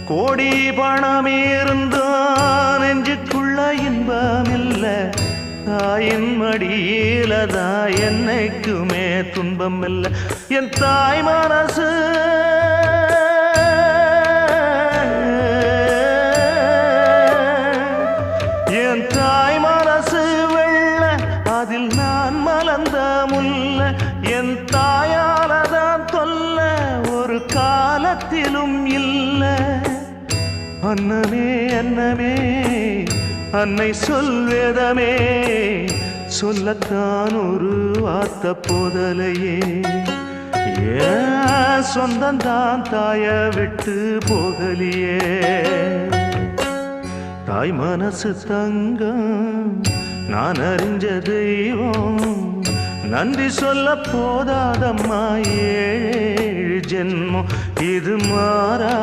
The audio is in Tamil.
கோடி பணம் இருந்தான் நெஞ்சுக்குள்ள இன்பமில்ல தாயின் மடியிலதா என்னைக்குமே துன்பம் இல்ல என் தாய் மனசு என் தாய் மனசு வெள்ள அதில் நான் மலர்ந்த முல்ல என் தாயாலதான் தொல்ல ஒரு காலத்திலும் இல்ல அன்னமே அன்னமே அன்னை சொல்வேதமே சொல்லத்தான் ஒரு வார்த்தை போதலையே ஏன் சொந்தந்தான் தாய விட்டு போகலியே தாய் மனசு தங்கம் நான் அறிஞ்ச தெய்வம் நன்றி சொல்ல போதாதம்மா ஏழு ஜென்மம் இது மாறா